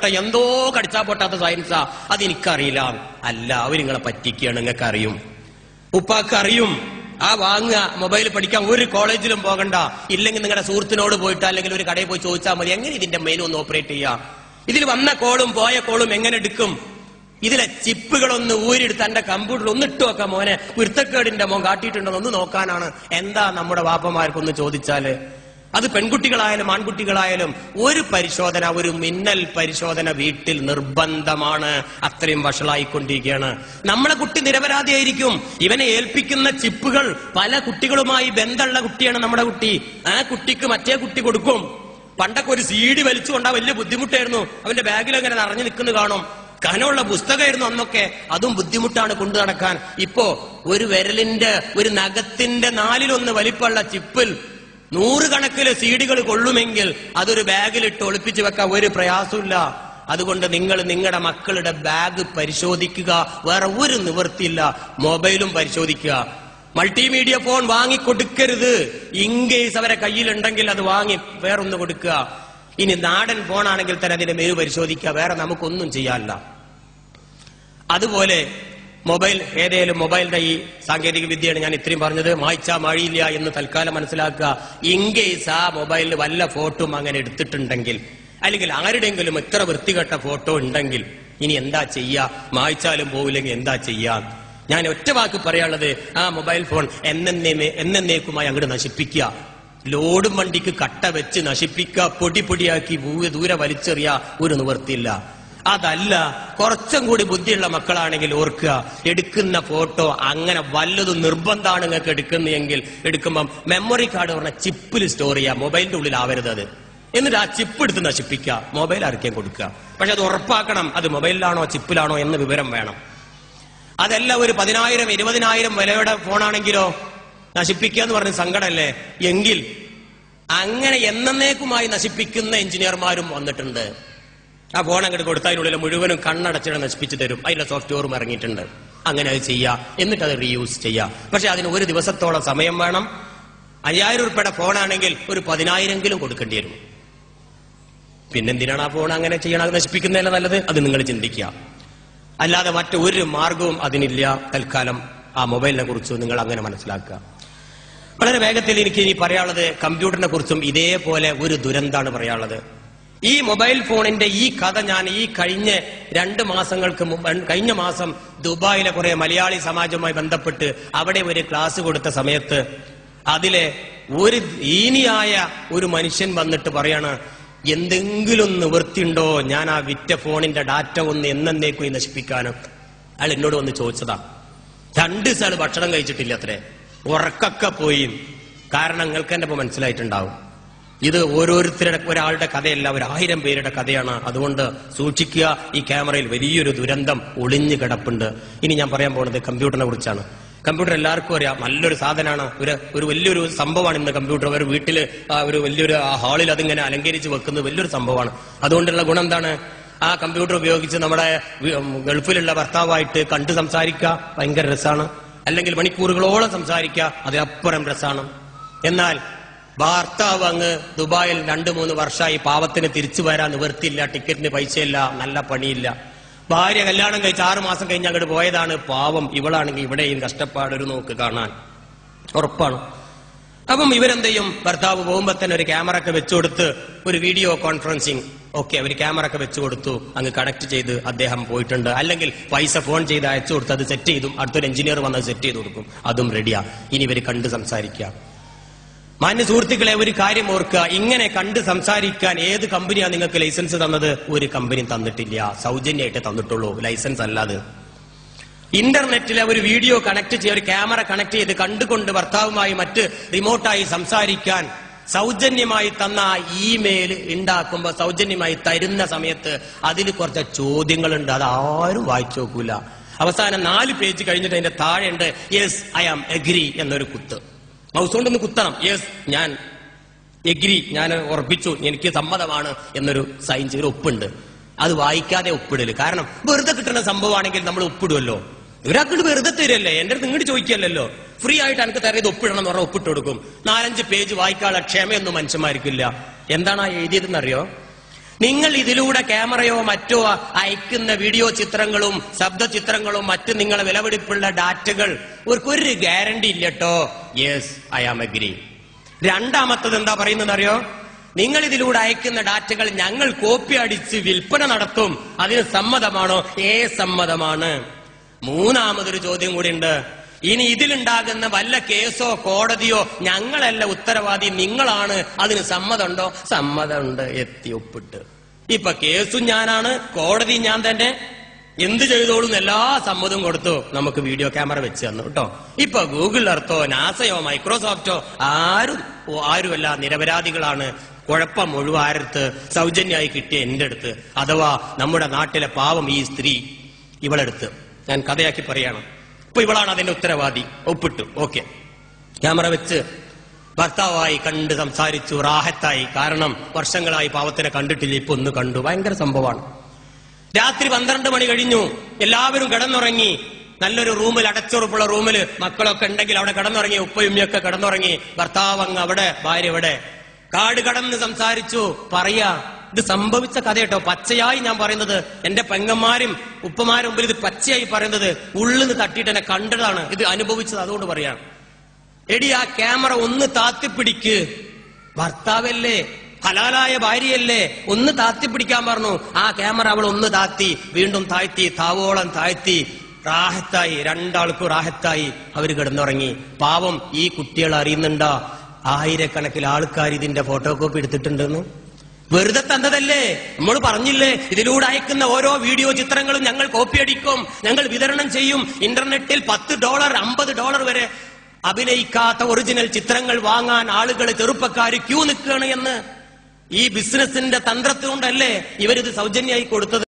ബന്ധപ്പെട്ട എന്തോ കടിച്ചാ പൊട്ടാത്ത സയൻസാ, അതെനിക്കറിയില്ല. അല്ല, അവർ നിങ്ങളെ പറ്റിക്കുകയാണ്. നിങ്ങൾക്ക് അറിയും, ഉപ്പാക്ക് അറിയും. ആ വാങ്ങുക, മൊബൈൽ പഠിക്കാൻ ഒരു കോളേജിലും പോകണ്ട. ഇല്ലെങ്കിൽ നിങ്ങളുടെ സുഹൃത്തിനോട് പോയിട്ട് അല്ലെങ്കിൽ ഒരു കടയിൽ പോയി ചോദിച്ചാൽ മതി, എങ്ങനെ ഇതിന്റെ മെനു ഒന്ന് ഓപ്പറേറ്റ് ചെയ്യാം, ഇതിൽ വന്ന കോളും പോയ കോളും എങ്ങനെ എടുക്കും, ഇതിലെ ചിപ്പുകളൊന്ന് ഊരിയെടുത്ത് എന്റെ കമ്പ്യൂട്ടറിൽ ഒന്ന് ഇട്ട് വെക്കാം മോനെ, കുരുത്തക്കേടിന്റെ മോൻ കാട്ടിയിട്ടുണ്ടോ ഒന്ന് നോക്കാനാണ്. എന്താ നമ്മുടെ വാപ്പമാർക്കൊന്ന് ചോദിച്ചാല്, അത് പെൺകുട്ടികളായാലും ആൺകുട്ടികളായാലും ഒരു പരിശോധന, ഒരു മിന്നൽ പരിശോധന വീട്ടിൽ നിർബന്ധമാണ്. അത്രയും വഷളായിക്കൊണ്ടിരിക്കുകയാണ്. നമ്മളെ കുട്ടി നിരപരാധിയായിരിക്കും. ഇവനെ ഏൽപ്പിക്കുന്ന ചിപ്പുകൾ പല കുട്ടികളുമായി ബന്ധമുള്ള കുട്ടിയാണ് നമ്മുടെ കുട്ടി. ആ കുട്ടിക്ക് മറ്റേ കുട്ടി കൊടുക്കും. പണ്ടൊക്കെ ഒരു CD വലിച്ചുകൊണ്ടാ വലിയ ബുദ്ധിമുട്ടായിരുന്നു. അവന്റെ ബാഗിൽ അങ്ങനെ നിറഞ്ഞു നിൽക്കുന്നു കാണും. കനമുള്ള പുസ്തകമായിരുന്നു അന്നൊക്കെ, അതും ബുദ്ധിമുട്ടാണ് കൊണ്ടു നടക്കാൻ. ഇപ്പോ ഒരു വിരലിന്റെ, ഒരു നഖത്തിന്റെ 4/1 വലിപ്പമുള്ള ചിപ്പിൽ 100 കണക്കില് CD കൊള്ളുമെങ്കിൽ അതൊരു ബാഗിലിട്ട് ഒളിപ്പിച്ചു വെക്കാൻ ഒരു പ്രയാസമില്ല. അതുകൊണ്ട് നിങ്ങൾ നിങ്ങളുടെ മക്കളുടെ ബാഗ് പരിശോധിക്കുക. വേറെ ഒരു നിവൃത്തിയില്ല. മൊബൈലും പരിശോധിക്കുക. Multimedia phone വാങ്ങിക്കൊടുക്കരുത്. ഇൻകേസ് അവരെ കയ്യിലുണ്ടെങ്കിൽ അത് വാങ്ങി വേറൊന്ന് കൊടുക്കുക. ഇനി നാടൻ ഫോണാണെങ്കിൽ തന്നെ അതിന്റെ മെനു പരിശോധിക്കുക. വേറെ നമുക്കൊന്നും ചെയ്യാനില്ല. അതുപോലെ മൊബൈൽ, ഏതേലും മൊബൈലിന്റെ ഈ സാങ്കേതിക വിദ്യയാണ് ഞാൻ ഇത്രയും പറഞ്ഞത്. മായ്ച്ചാ മഴിയില്ല എന്ന് തൽക്കാലം മനസ്സിലാക്കുക. ഇൻകേസ് ആ മൊബൈലിൽ വല്ല ഫോട്ടോ അങ്ങനെ എടുത്തിട്ടുണ്ടെങ്കിൽ, അല്ലെങ്കിൽ ആരുടെയെങ്കിലും ഇത്ര വൃത്തികെട്ട ഫോട്ടോ ഉണ്ടെങ്കിൽ ഇനി എന്താ ചെയ്യാ? മായ്ച്ചാലും പോവില്ലെങ്കിൽ എന്താ ചെയ്യാ? ഞാൻ ഒറ്റ വാക്ക് പറയാനുള്ളത്, ആ മൊബൈൽ ഫോൺ എന്നേക്കുമായി അങ്ങോട്ട് നശിപ്പിക്കുക. ലോഡും വണ്ടിക്ക് കട്ട വെച്ച് നശിപ്പിക്കുക, പൊടി പൊടിയാക്കി ദൂരെ വലിച്ചെറിയ, ഒരു നിവൃത്തിയില്ല. അതല്ല, കുറച്ചും കൂടി ബുദ്ധിയുള്ള മക്കളാണെങ്കിൽ ഓർക്കുക, എടുക്കുന്ന ഫോട്ടോ അങ്ങനെ വല്ലതും നിർബന്ധമാണ് നിങ്ങൾക്ക് എടുക്കുന്നതെങ്കിൽ എടുക്കുമ്പം മെമ്മറി കാർഡ് പറഞ്ഞ ചിപ്പിൽ സ്റ്റോർ ചെയ്യുക. മൊബൈലിന്റെ ഉള്ളിൽ ആവരുത് അത്. എന്നിട്ട് ആ ചിപ്പ് എടുത്ത് നശിപ്പിക്കുക. മൊബൈൽ ആർക്കേം കൊടുക്കുക. പക്ഷെ അത് ഉറപ്പാക്കണം, അത് മൊബൈലിലാണോ ചിപ്പിലാണോ എന്ന് വിവരം വേണം. അതല്ല, ഒരു 10,000 20,000 വിലയുടെ ഫോണാണെങ്കിലോ നശിപ്പിക്കുക എന്ന് പറഞ്ഞ സങ്കടമല്ലേ? എങ്കിൽ അങ്ങനെ എന്നേക്കുമായി നശിപ്പിക്കുന്ന എഞ്ചിനീയർമാരും വന്നിട്ടുണ്ട്. ആ ഫോൺ അങ്ങോട്ട് കൊടുത്തതിനുള്ളിൽ മുഴുവനും കണ്ണടച്ചിട നശിപ്പിച്ചു തരും. അതിന്റെ സോഫ്റ്റ്വെയറും ഇറങ്ങിയിട്ടുണ്ട്. അങ്ങനെ അത് ചെയ്യുക, എന്നിട്ട് അത് റീയൂസ് ചെയ്യുക. പക്ഷെ അതിന് ഒരു ദിവസത്തോളം സമയം വേണം. 5,000 രൂപയുടെ ഫോണാണെങ്കിൽ ഒരു 10,000 കൊടുക്കേണ്ടി വരും. പിന്നെന്തിനാണ് ആ ഫോൺ അങ്ങനെ ചെയ്യണം? അത് നശിപ്പിക്കുന്നതല്ല നല്ലത്. അത് നിങ്ങൾ ചിന്തിക്കുക. അല്ലാതെ മറ്റൊരു മാർഗവും അതിനില്ല. തൽക്കാലം ആ മൊബൈലിനെ കുറിച്ച് നിങ്ങൾ അങ്ങനെ മനസ്സിലാക്കുക. വളരെ വേഗത്തിൽ എനിക്ക് ഇനി പറയാനുള്ളത് കമ്പ്യൂട്ടറിനെ കുറിച്ചും ഇതേപോലെ ഒരു ദുരന്താണ് പറയാനുള്ളത്. ഈ മൊബൈൽ ഫോണിന്റെ ഈ കഥ ഞാൻ ഈ കഴിഞ്ഞ 2 മാസങ്ങൾക്ക് മുമ്പ്, കഴിഞ്ഞ മാസം ദുബായിലെ കുറെ മലയാളി സമാജവുമായി ബന്ധപ്പെട്ട് അവിടെ ഒരു ക്ലാസ് കൊടുത്ത സമയത്ത് അതിലെ ഒരു ദീനിയായ ഒരു മനുഷ്യൻ വന്നിട്ട് പറയാണ്, എന്തെങ്കിലും നിവൃത്തിയുണ്ടോ ഞാൻ ആ വിറ്റ ഫോണിന്റെ ഡാറ്റ ഒന്ന് എന്നേക്കും നശിപ്പിക്കാനും. അയാൾ എന്നോട് വന്ന് ചോദിച്ചതാ. 2 ദിവസം ഭക്ഷണം കഴിച്ചിട്ടില്ല അത്രേ, ഉറക്കൊക്കെ പോയി. കാരണം നിങ്ങൾക്ക് എന്നെ ഇപ്പൊ മനസ്സിലായിട്ടുണ്ടാവും, ഇത് ഓരോരുത്തരുടെ ഒരാളുടെ കഥയല്ല, 1000 പേരുടെ കഥയാണ്. അതുകൊണ്ട് സൂക്ഷിക്കുക. ഈ ക്യാമറയിൽ വലിയൊരു ദുരന്തം ഒളിഞ്ഞു കിടപ്പുണ്ട്. ഇനി ഞാൻ പറയാൻ പോകുന്നത് കമ്പ്യൂട്ടറിനെ കുറിച്ചാണ്. കമ്പ്യൂട്ടർ എല്ലാവർക്കും അറിയാം, നല്ലൊരു സാധനമാണ്, ഒരു വലിയൊരു സംഭവമാണ് ഇന്ന് കമ്പ്യൂട്ടർ. ഒരു വീട്ടില് ഒരു വലിയൊരു ഹാളിൽ അതിങ്ങനെ അലങ്കരിച്ച് വെക്കുന്നത് വലിയൊരു സംഭവമാണ്. അതുകൊണ്ടുള്ള ഗുണം എന്താണ്? ആ കമ്പ്യൂട്ടർ ഉപയോഗിച്ച് നമ്മുടെ ഗൾഫിലുള്ള ഭർത്താവായിട്ട് കണ്ടു സംസാരിക്കുക, ഭയങ്കര രസമാണ്. അല്ലെങ്കിൽ മണിക്കൂറുകളോളം സംസാരിക്കുക, അതിനപ്പുറം രസമാണ്. എന്നാൽ ഭർത്താവ് അങ്ങ് ദുബായിൽ 2-3 വർഷമായി, പാവത്തിന് തിരിച്ചു വരാൻ നിവൃത്തിയില്ല, ടിക്കറ്റിന് പൈസയില്ല, നല്ല പണിയില്ല. ഭാര്യ കല്യാണം കഴിച്ച് 6 മാസം കഴിഞ്ഞ് അങ്ങോട്ട് പോയതാണ്. പാവം ഇവളാണെങ്കിൽ ഇവിടെയും കഷ്ടപ്പാട് ഒരു നോക്ക് കാണാൻ ഉറപ്പാണ്. അപ്പം ഇവരെന്ത് ചെയ്യും? ഭർത്താവ് പോകുമ്പോ തന്നെ ഒരു ക്യാമറ ഒക്കെ വെച്ചുകൊടുത്ത് ഒരു വീഡിയോ കോൺഫറൻസിങ് ഒരു ക്യാമറ ഒക്കെ വെച്ചുകൊടുത്തു, അങ്ങ് കണക്ട് ചെയ്ത് അദ്ദേഹം പോയിട്ടുണ്ട്. അല്ലെങ്കിൽ പൈസ ഫോൺ ചെയ്ത് അയച്ചു കൊടുത്ത് അത് സെറ്റ് ചെയ്തും അടുത്തൊരു എഞ്ചിനീയർ വന്ന് സെറ്റ് ചെയ്ത് കൊടുക്കും, അതും റെഡിയാ. ഇനി ഇവര് കണ്ട് സംസാരിക്കുക. മാന്യ സുഹൃത്തുക്കളെ, ഒരു കാര്യം ഓർക്കുക, ഇങ്ങനെ കണ്ട് സംസാരിക്കാൻ ഏത് കമ്പനിയാണ് നിങ്ങൾക്ക് ലൈസൻസ് തന്നത്? ഒരു കമ്പനിയും തന്നിട്ടില്ല, സൗജന്യമായിട്ട് തന്നിട്ടുള്ളൂ, ലൈസൻസ് അല്ലാതെ. ഇന്റർനെറ്റിലെ ഒരു വീഡിയോ കണക്ട് ചെയ്ത്, ഒരു ക്യാമറ കണക്ട് ചെയ്ത് കണ്ടുകൊണ്ട് ഭർത്താവുമായി മറ്റ് റിമോട്ടായി സംസാരിക്കാൻ സൗജന്യമായി തന്ന ഇമെയിൽ ഉണ്ടാക്കുമ്പോൾ, സൗജന്യമായി തരുന്ന സമയത്ത് അതിൽ കുറച്ച് ചോദ്യങ്ങളുണ്ട്. അതാരും വായിച്ചു നോക്കൂല. അവസാനം 4 പേജ് കഴിഞ്ഞിട്ട് അതിന്റെ താഴെയുണ്ട് യെസ് ഐ ആം എഗ്രി എന്നൊരു കുത്ത്. മൗസ് കൊണ്ടൊന്ന് കുത്തണം. യെസ് ഞാൻ എഗ്രി, ഞാൻ ഉറപ്പിച്ചു, എനിക്ക് സമ്മതമാണ് എന്നൊരു സൈൻ ചെയ്ത് ഒപ്പുണ്ട്. അത് വായിക്കാതെ ഒപ്പിടല്. കാരണം വെറുതെ കിട്ടുന്ന സംഭവമാണെങ്കിൽ നമ്മൾ ഒപ്പിടുമല്ലോ. ഒരാൾക്കിട്ട് വെറുതെ തരല്ലേ, എന്റെ അടുത്ത് ഇങ്ങോട്ട് ചോദിക്കല്ലോ. ഫ്രീ ആയിട്ട് എനിക്ക് തരത് ഒപ്പിടണം എന്ന് പറഞ്ഞാൽ ഒപ്പിട്ട് കൊടുക്കും. 4-5 പേജ് വായിക്കാനുള്ള ക്ഷമയൊന്നും മനുഷ്യന്മാർക്കില്ല. എന്താണ് ആ എഴുതിയതെന്നറിയോ? നിങ്ങൾ ഇതിലൂടെ ക്യാമറയോ മറ്റോ അയക്കുന്ന വീഡിയോ ചിത്രങ്ങളും ശബ്ദ ചിത്രങ്ങളും മറ്റ് നിങ്ങളെ വിലപിടിപ്പുള്ള ഡാറ്റകൾ ഒരു ഗ്യാരണ്ടി ഇല്ലട്ടോ. Yes, I am agree. രണ്ടാമത്തത് എന്താ പറയുന്നത് അറിയോ? നിങ്ങൾ ഇതിലൂടെ അയക്കുന്ന ഡാറ്റകൾ ഞങ്ങൾ കോപ്പി അടിച്ച് വിൽപ്പന നടത്തും. അതിന് സമ്മതമാണോ? സമ്മതമാണ്. മൂന്നാമതൊരു ചോദ്യം കൂടി ഉണ്ട്. ഇനി ഇതിലുണ്ടാകുന്ന വല്ല കേസോ കോടതിയോ ഞങ്ങളല്ല ഉത്തരവാദി, നിങ്ങളാണ്. അതിന് സമ്മതമുണ്ടോ? സമ്മതമുണ്ട്. എത്തി ഒപ്പിട്ട്. ഇപ്പൊ കേസും ഞാനാണ്, കോടതി ഞാൻ തന്നെ. എന്ത് ചെയ്തോളും എല്ലാ സമ്മതവും കൊടുത്തു. നമുക്ക് വീഡിയോ ക്യാമറ വെച്ച് തന്നു കേട്ടോ. ഇപ്പൊ ഗൂഗിൾ എർത്തോ നാസയോ മൈക്രോസോഫ്റ്റോ ആരുമല്ല, നിരപരാധികളാണ്. കുഴപ്പം മുഴുവാരത്ത് സൗജന്യമായി കിട്ടിയ എന്റെ അടുത്ത്, അഥവാ നമ്മുടെ നാട്ടിലെ പാവം ഈ സ്ത്രീ ഇവളെടുത്ത്. ഞാൻ കഥയാക്കി പറയാണ്. ഇപ്പൊ ഇവളാണ് അതിന്റെ ഉത്തരവാദി. ഒപ്പിട്ടു. ഓക്കെ. ക്യാമറ വെച്ച് ഭർത്താവായി കണ്ട് സംസാരിച്ചു, റാഹത്തായി. കാരണം വർഷങ്ങളായി പാവത്തിനെ കണ്ടിട്ടില്ല, ഇപ്പൊ ഒന്ന് കണ്ടു. ഭയങ്കര സംഭവമാണ്. രാത്രി 12 മണി കഴിഞ്ഞു. എല്ലാവരും കിടന്നുറങ്ങി. നല്ലൊരു റൂമിൽ, അടച്ചുറപ്പുള്ള റൂമിൽ മക്കളൊക്കെ ഉണ്ടെങ്കിൽ അവിടെ കിടന്നുറങ്ങി. ഉപ്പയുമ്മയൊക്കെ കിടന്നുറങ്ങി. ഭർത്താവ് അങ്ങ് അവിടെ, ഭാര്യ ഇവിടെ. കാട് കടന്ന് സംസാരിച്ചു. പറയാ, ഇത് സംഭവിച്ച കഥ കേട്ടോ. പച്ചയായി ഞാൻ പറയുന്നത്. എന്റെ പെങ്ങന്മാരും ഉപ്പമാരും മുമ്പിൽ ഇത് പച്ചയായി പറയുന്നത്. ഉള്ളിന്ന് തട്ടിയിട്ട് എന്നെ കണ്ടതാണ്, ഇത് അനുഭവിച്ചത്. അതുകൊണ്ട് പറയാം. എടി, ആ ക്യാമറ ഒന്ന് താത്തിപ്പിടിക്ക്. ഭർത്താവല്ലേ, ഹലാലായ ഭാര്യയല്ലേ, ഒന്ന് താത്തിപ്പിടിക്കാൻ പറഞ്ഞു. ആ ക്യാമറ അവൾ ഒന്ന് താത്തി, വീണ്ടും താഴ്ത്തി, താവോളം താഴ്ത്തി. റാഹത്തായി, രണ്ടാൾക്കും റാഹത്തായി. അവര് കിടന്നുറങ്ങി. പാവം ഈ കുട്ടികൾ അറിയുന്നുണ്ടോ? ആയിരക്കണക്കിന് ആൾക്കാർ ഇതിന്റെ ഫോട്ടോ കോപ്പി എടുത്തിട്ടുണ്ടെന്ന്. വെറുതെ തന്നതല്ലേ? നമ്മൾ പറഞ്ഞില്ലേ, ഇതിലൂടെ അയക്കുന്ന ഓരോ വീഡിയോ ചിത്രങ്ങളും ഞങ്ങൾ കോപ്പി അടിക്കും, ഞങ്ങൾ വിതരണം ചെയ്യും. ഇന്റർനെറ്റിൽ $10, $50 വരെ അഭിനയിക്കാത്ത ഒറിജിനൽ ചിത്രങ്ങൾ വാങ്ങാൻ ആളുകൾ, ചെറുപ്പക്കാർ ക്യൂ നിൽക്കുകയാണ് എന്ന്. ഈ ബിസിനസിന്റെ തന്ത്രത്തുകൊണ്ടല്ലേ ഇവരിത് സൗജന്യമായി കൊടുത്തത്.